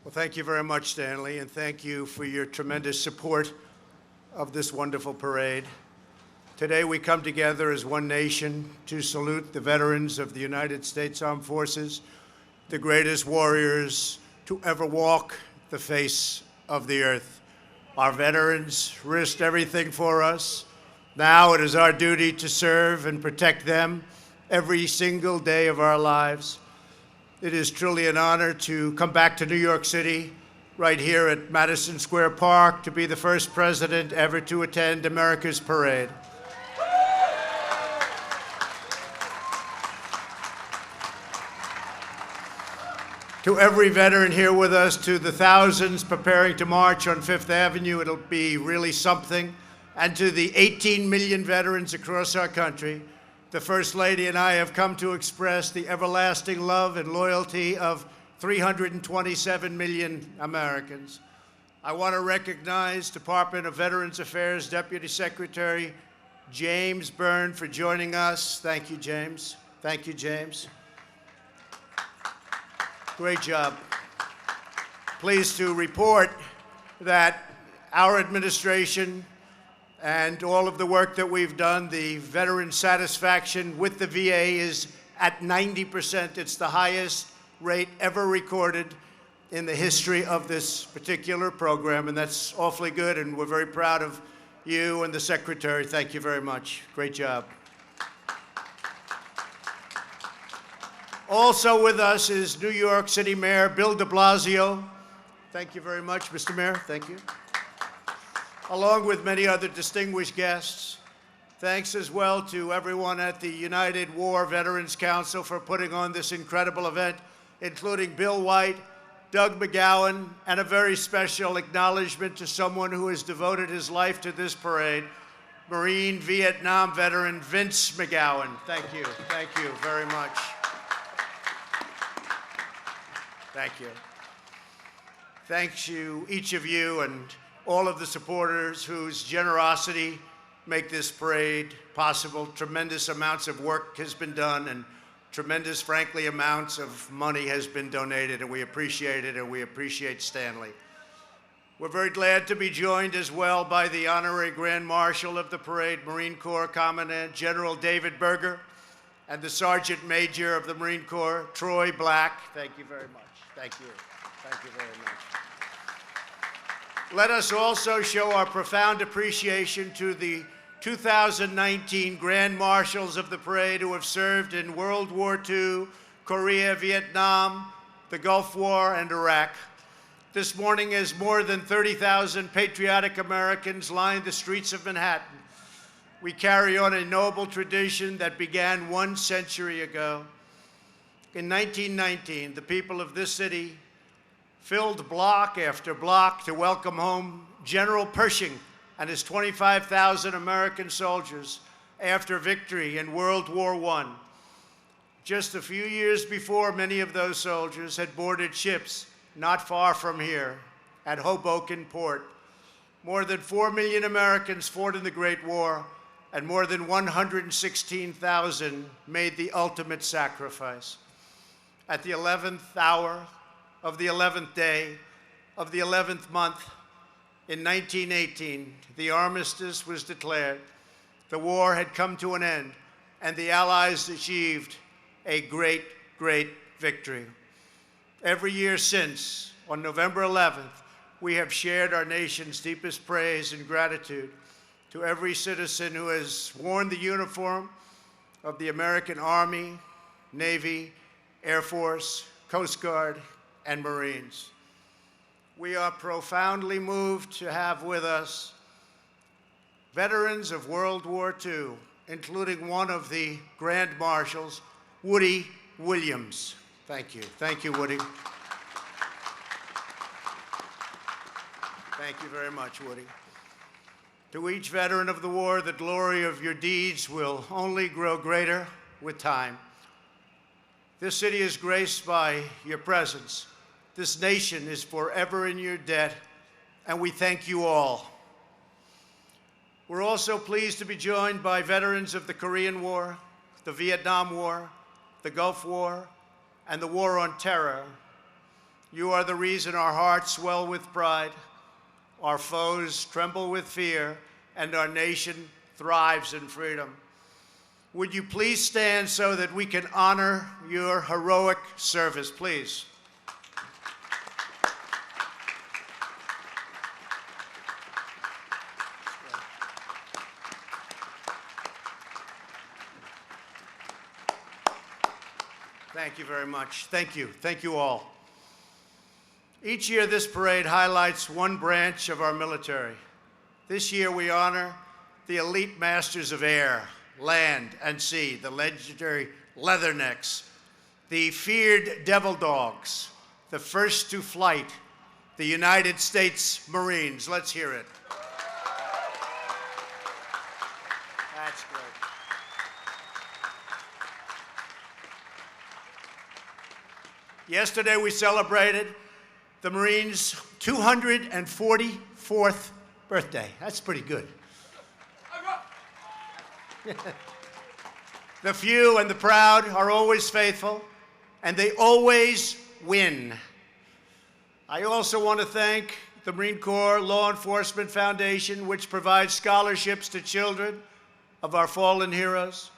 Well, thank you very much, Stanley, and thank you for your tremendous support of this wonderful parade. Today, we come together as one nation to salute the veterans of the United States Armed Forces, the greatest warriors to ever walk the face of the earth. Our veterans risked everything for us. Now it is our duty to serve and protect them every single day of our lives. It is truly an honor to come back to New York City, right here at Madison Square Park, to be the first president ever to attend America's parade. To every veteran here with us, to the thousands preparing to march on Fifth Avenue, it'll be really something. And to the 18 million veterans across our country, the First Lady and I have come to express the everlasting love and loyalty of 327 million Americans. I want to recognize Department of Veterans Affairs Deputy Secretary James Byrne for joining us. Thank you, James. Thank you, James. Great job. Pleased to report that our administration and all of the work that we've done, the veteran satisfaction with the VA is at 90%. It's the highest rate ever recorded in the history of this particular program, and that's awfully good, and we're very proud of you and the Secretary. Thank you very much. Great job. Also with us is New York City Mayor Bill de Blasio. Thank you very much, Mr. Mayor. Thank you. Along with many other distinguished guests. Thanks as well to everyone at the United War Veterans Council for putting on this incredible event, including Bill White, Doug McGowan, and a very special acknowledgement to someone who has devoted his life to this parade, Marine Vietnam veteran Vince McGowan. Thank you very much. Thank you. Thanks to each of you and all of the supporters whose generosity make this parade possible. Tremendous amounts of work has been done and tremendous, frankly, amounts of money has been donated, and we appreciate it, and we appreciate Stanley. We're very glad to be joined as well by the Honorary Grand Marshal of the parade, Marine Corps Commandant General David Berger, and the Sergeant Major of the Marine Corps, Troy Black. Thank you very much. Thank you. Thank you very much. Let us also show our profound appreciation to the 2019 Grand Marshals of the parade who have served in World War II, Korea, Vietnam, the Gulf War, and Iraq. This morning, as more than 30,000 patriotic Americans line the streets of Manhattan, we carry on a noble tradition that began 1 century ago. In 1919, the people of this city filled block after block to welcome home General Pershing and his 25,000 American soldiers after victory in World War I. Just a few years before, many of those soldiers had boarded ships not far from here at Hoboken Port. More than 4 million Americans fought in the Great War, and more than 116,000 made the ultimate sacrifice. At the 11th hour of the 11th day of the 11th month in 1918, the armistice was declared. The war had come to an end, and the Allies achieved a great, great victory. Every year since, on November 11th, we have shared our nation's deepest praise and gratitude to every citizen who has worn the uniform of the American Army, Navy, Air Force, Coast Guard, and Marines. We are profoundly moved to have with us veterans of World War II, including one of the Grand Marshals, Woody Williams. Thank you. Thank you, Woody. Thank you very much, Woody. To each veteran of the war, the glory of your deeds will only grow greater with time. This city is graced by your presence. This nation is forever in your debt, and we thank you all. We're also pleased to be joined by veterans of the Korean War, the Vietnam War, the Gulf War, and the War on Terror. You are the reason our hearts swell with pride, our foes tremble with fear, and our nation thrives in freedom. Would you please stand so that we can honor your heroic service, please? Thank you very much. Thank you. Thank you all. Each year, this parade highlights one branch of our military. This year, we honor the elite masters of air, land, and sea, the legendary Leathernecks, the feared Devil Dogs, the first to flight, the United States Marines. Let's hear it. That's great. Yesterday, we celebrated the Marines' 244th birthday. That's pretty good. The few and the proud are always faithful, and they always win. I also want to thank the Marine Corps Law Enforcement Foundation, which provides scholarships to children of our fallen heroes.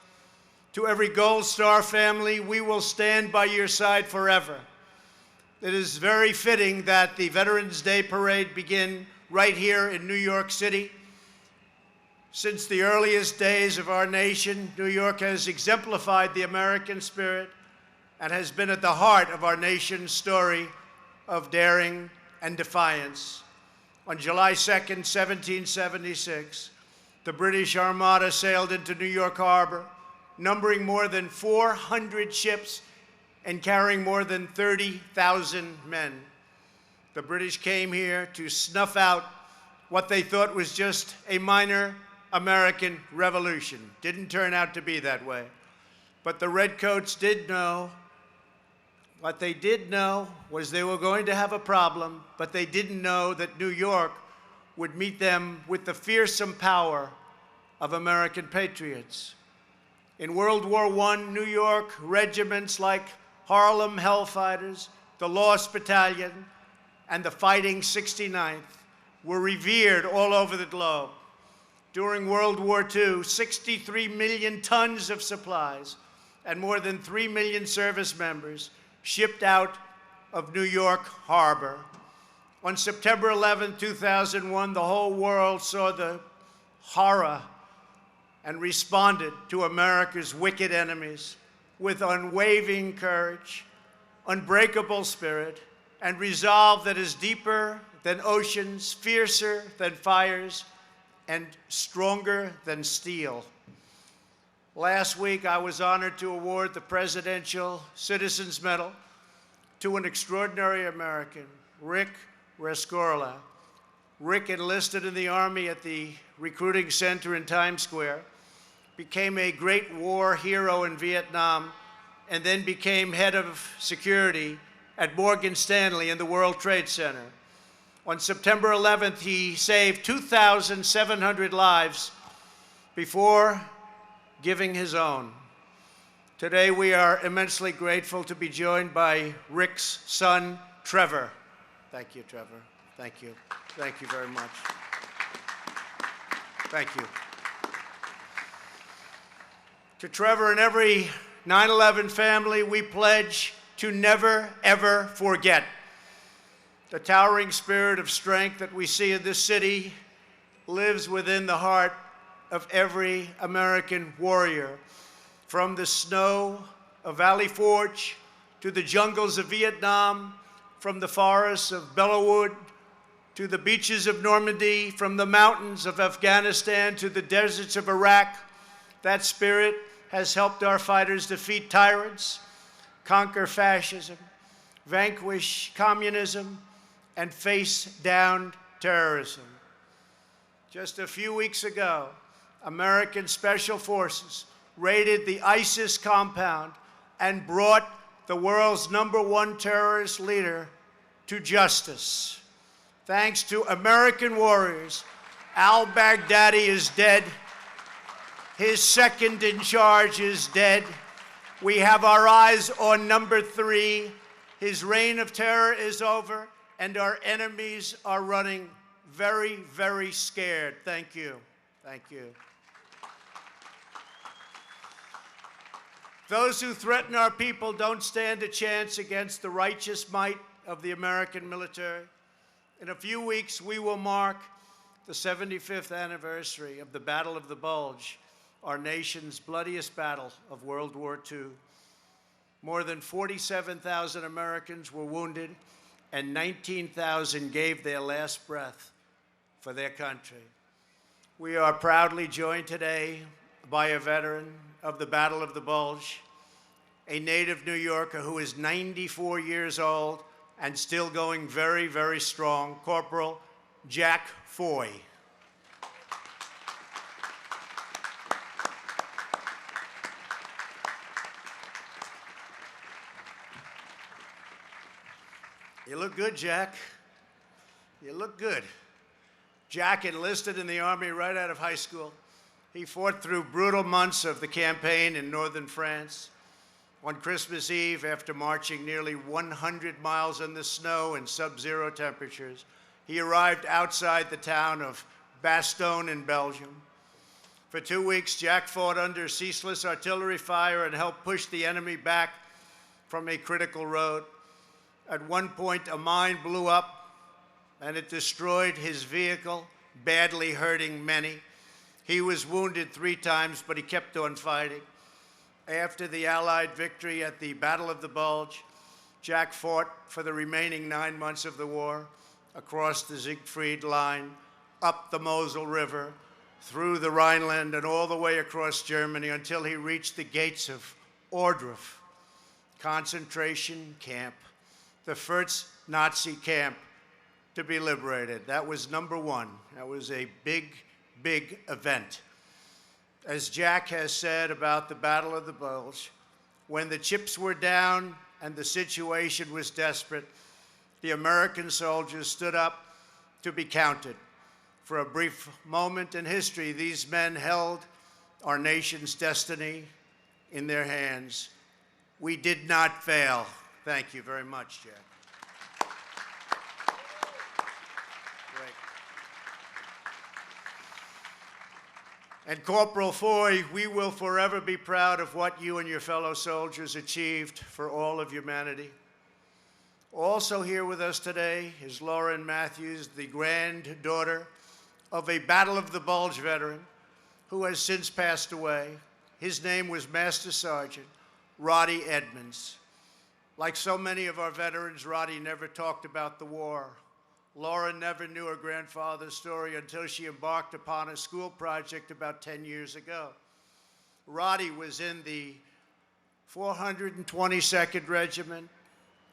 To every Gold Star family, we will stand by your side forever. It is very fitting that the Veterans Day Parade begin right here in New York City. Since the earliest days of our nation, New York has exemplified the American spirit and has been at the heart of our nation's story of daring and defiance. On July 2nd, 1776, the British Armada sailed into New York Harbor, numbering more than 400 ships and carrying more than 30,000 men. The British came here to snuff out what they thought was just a minor American revolution. Didn't turn out to be that way. But the Redcoats did know. What they did know was they were going to have a problem, but they didn't know that New York would meet them with the fearsome power of American patriots. In World War I, New York regiments like Harlem Hellfighters, the Lost Battalion, and the Fighting 69th were revered all over the globe. During World War II, 63 million tons of supplies and more than 3 million service members shipped out of New York Harbor. On September 11, 2001, the whole world saw the horror and responded to America's wicked enemies with unwavering courage, unbreakable spirit, and resolve that is deeper than oceans, fiercer than fires, and stronger than steel. Last week, I was honored to award the Presidential Citizens Medal to an extraordinary American, Rick Rescorla. Rick enlisted in the Army at the recruiting center in Times Square, became a great war hero in Vietnam, and then became head of security at Morgan Stanley in the World Trade Center. On September 11th, he saved 2,700 lives before giving his own. Today, we are immensely grateful to be joined by Rick's son, Trevor. Thank you, Trevor. Thank you. Thank you very much. Thank you. To Trevor and every 9/11 family, we pledge to never, ever forget. The towering spirit of strength that we see in this city lives within the heart of every American warrior. From the snow of Valley Forge to the jungles of Vietnam, from the forests of Bellewood to the beaches of Normandy, from the mountains of Afghanistan to the deserts of Iraq, that spirit has helped our fighters defeat tyrants, conquer fascism, vanquish communism, and face down terrorism. Just a few weeks ago, American Special Forces raided the ISIS compound and brought the world's #1 terrorist leader to justice. Thanks to American warriors, al-Baghdadi is dead. His second in charge is dead. We have our eyes on #3. His reign of terror is over, and our enemies are running very, very scared. Thank you. Thank you. Those who threaten our people don't stand a chance against the righteous might of the American military. In a few weeks, we will mark the 75th anniversary of the Battle of the Bulge, our nation's bloodiest battle of World War II. More than 47,000 Americans were wounded, and 19,000 gave their last breath for their country. We are proudly joined today by a veteran of the Battle of the Bulge, a native New Yorker who is 94 years old and still going very, very strong, Corporal Jack Foy. You look good, Jack. You look good. Jack enlisted in the Army right out of high school. He fought through brutal months of the campaign in northern France. On Christmas Eve, after marching nearly 100 miles in the snow and sub-zero temperatures, he arrived outside the town of Bastogne in Belgium. For 2 weeks, Jack fought under ceaseless artillery fire and helped push the enemy back from a critical road. At one point, a mine blew up, and it destroyed his vehicle, badly hurting many. He was wounded 3 times, but he kept on fighting. After the Allied victory at the Battle of the Bulge, Jack fought for the remaining 9 months of the war, across the Siegfried Line, up the Mosel River, through the Rhineland, and all the way across Germany until he reached the gates of Ohrdruf concentration camp, the first Nazi camp to be liberated. That was number 1. That was a big, big event. As Jack has said about the Battle of the Bulge, when the chips were down and the situation was desperate, the American soldiers stood up to be counted. For a brief moment in history, these men held our nation's destiny in their hands. We did not fail. Thank you very much, Jack. And Corporal Foy, we will forever be proud of what you and your fellow soldiers achieved for all of humanity. Also here with us today is Lauren Matthews, the granddaughter of a Battle of the Bulge veteran who has since passed away. His name was Master Sergeant Roddy Edmonds. Like so many of our veterans, Roddy never talked about the war. Lauren never knew her grandfather's story until she embarked upon a school project about 10 years ago. Roddy was in the 422nd Regiment,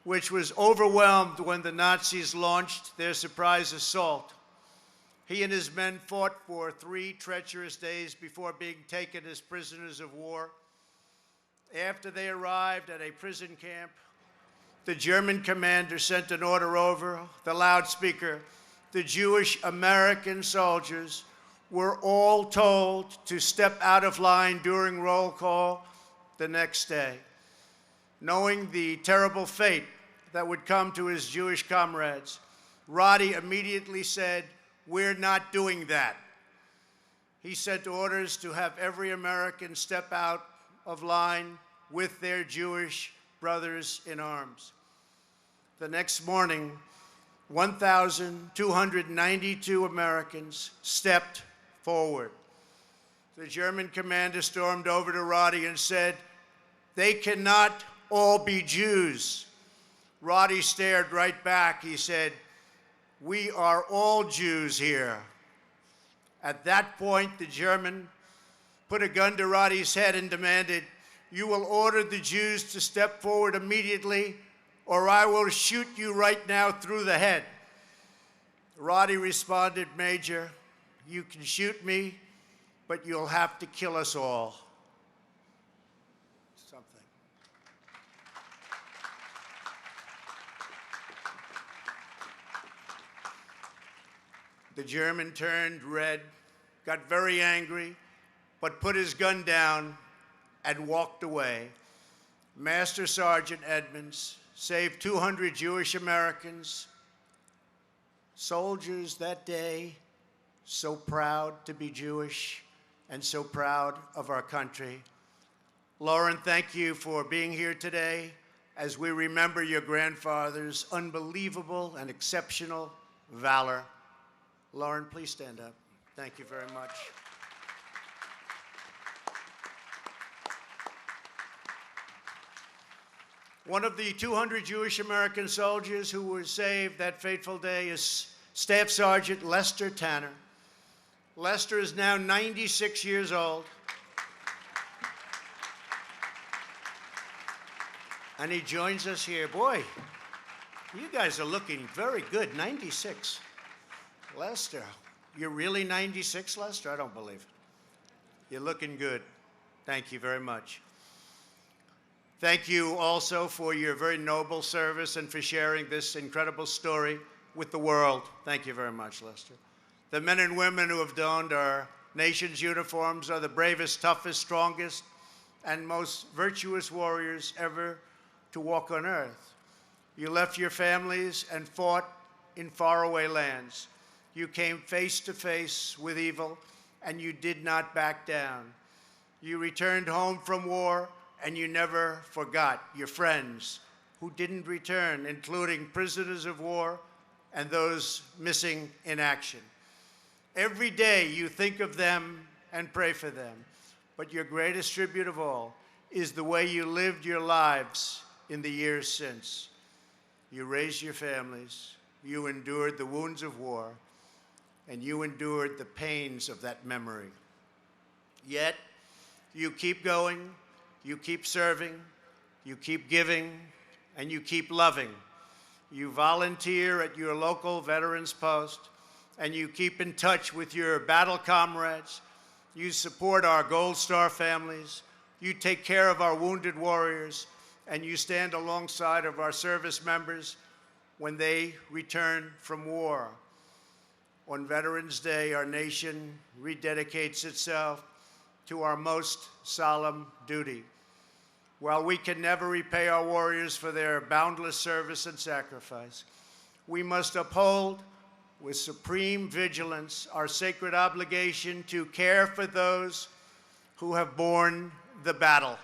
which was overwhelmed when the Nazis launched their surprise assault. He and his men fought for 3 treacherous days before being taken as prisoners of war. After they arrived at a prison camp, the German commander sent an order over the loudspeaker. The Jewish American soldiers were all told to step out of line during roll call the next day. Knowing the terrible fate that would come to his Jewish comrades, Roddy immediately said, "We're not doing that." He sent orders to have every American step out of line with their Jewish brothers in arms. The next morning, 1,292 Americans stepped forward. The German commander stormed over to Roddy and said, "They cannot all be Jews." Roddy stared right back. He said, "We are all Jews here." At that point, the German put a gun to Roddy's head and demanded, "You will order the Jews to step forward immediately, or I will shoot you right now through the head." Roddy responded, "Major, you can shoot me, but you'll have to kill us all." Something. The German turned red, got very angry, but put his gun down and walked away. Master Sergeant Edmonds saved 200 Jewish Americans, soldiers that day, so proud to be Jewish and so proud of our country. Lauren, thank you for being here today as we remember your grandfather's unbelievable and exceptional valor. Lauren, please stand up. Thank you very much. One of the 200 Jewish American soldiers who were saved that fateful day is Staff Sergeant Lester Tanner. Lester is now 96 years old. And he joins us here. Boy, you guys are looking very good, 96. Lester, you're really 96, Lester? I don't believe it. You're looking good. Thank you very much. Thank you also for your very noble service and for sharing this incredible story with the world. Thank you very much, Lester. The men and women who have donned our nation's uniforms are the bravest, toughest, strongest, and most virtuous warriors ever to walk on earth. You left your families and fought in faraway lands. You came face to face with evil, and you did not back down. You returned home from war, and you never forgot your friends who didn't return, including prisoners of war and those missing in action. Every day you think of them and pray for them, but your greatest tribute of all is the way you lived your lives in the years since. You raised your families, you endured the wounds of war, and you endured the pains of that memory. Yet, you keep going, you keep serving, you keep giving, and you keep loving. You volunteer at your local veterans post, and you keep in touch with your battle comrades. You support our Gold Star families. You take care of our wounded warriors, and you stand alongside of our service members when they return from war. On Veterans Day, our nation rededicates itself to our most solemn duty. While we can never repay our warriors for their boundless service and sacrifice, we must uphold with supreme vigilance our sacred obligation to care for those who have borne the battle.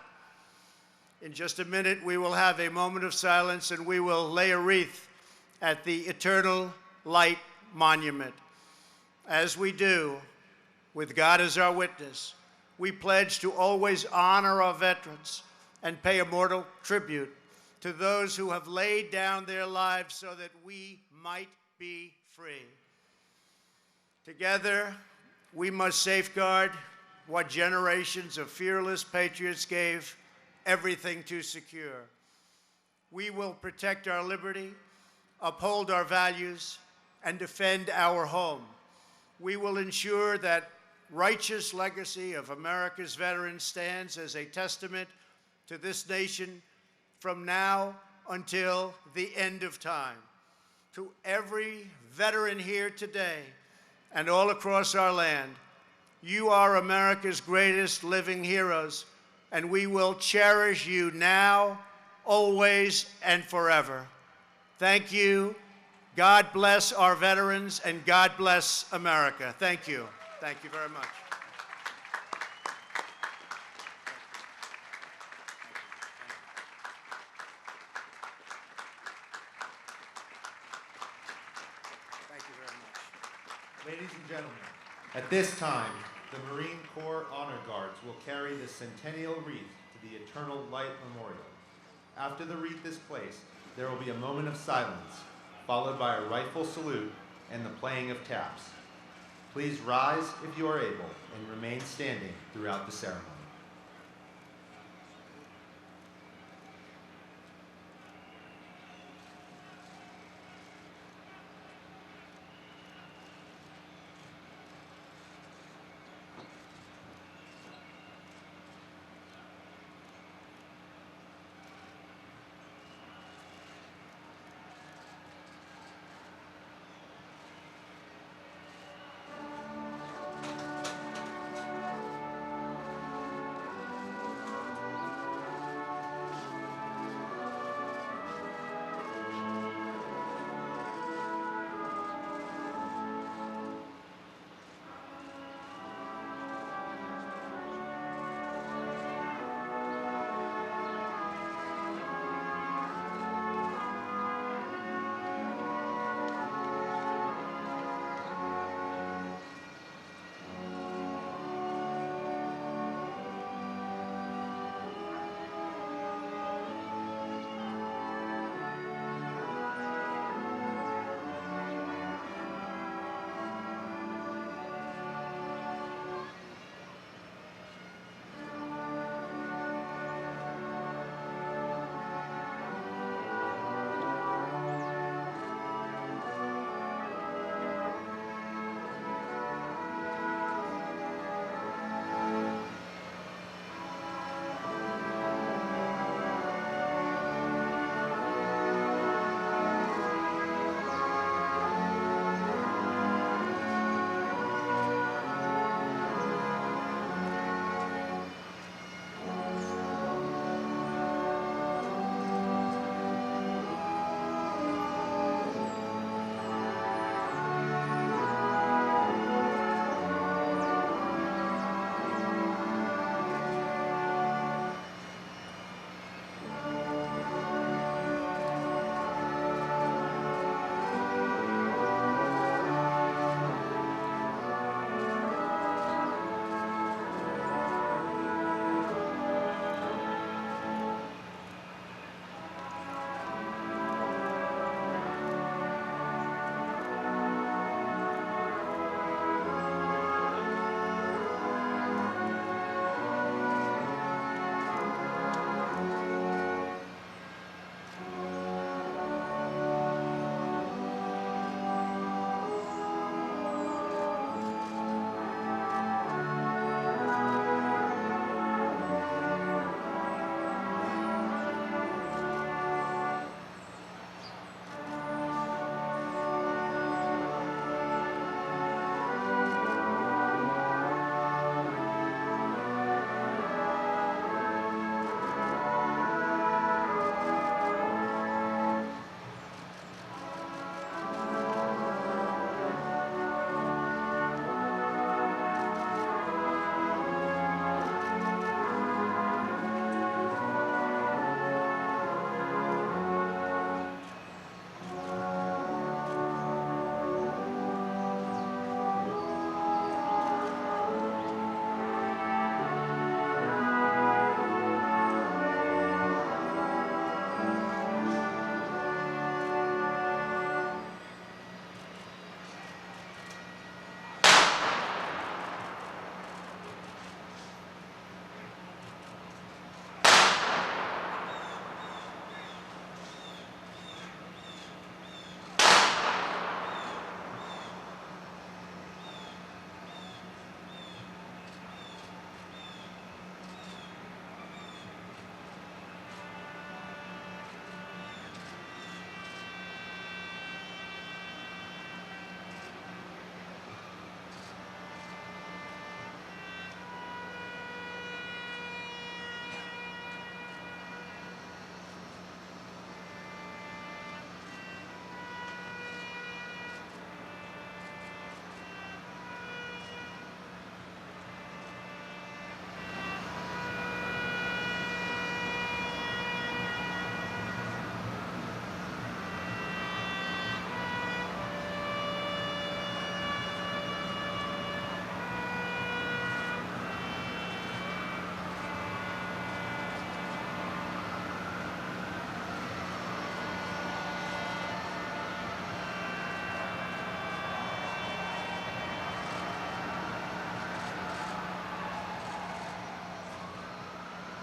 In just a minute, we will have a moment of silence, and we will lay a wreath at the Eternal Light Monument. As we do, with God as our witness, we pledge to always honor our veterans and pay a mortal tribute to those who have laid down their lives so that we might be free. Together, we must safeguard what generations of fearless patriots gave everything to secure. We will protect our liberty, uphold our values, and defend our home. We will ensure that righteous legacy of America's veterans stands as a testament to this nation from now until the end of time. To every veteran here today and all across our land, you are America's greatest living heroes, and we will cherish you now, always, and forever. Thank you. God bless our veterans, and God bless America. Thank you. Thank you very much. Thank you very much. Ladies and gentlemen, at this time, the Marine Corps Honor Guards will carry the Centennial Wreath to the Eternal Light Memorial. After the wreath is placed, there will be a moment of silence, followed by a rifle salute and the playing of taps. Please rise if you are able and remain standing throughout the ceremony.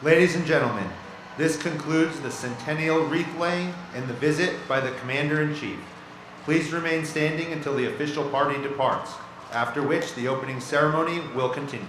Ladies and gentlemen, this concludes the centennial wreath laying and the visit by the Commander-in-Chief. Please remain standing until the official party departs, after which the opening ceremony will continue.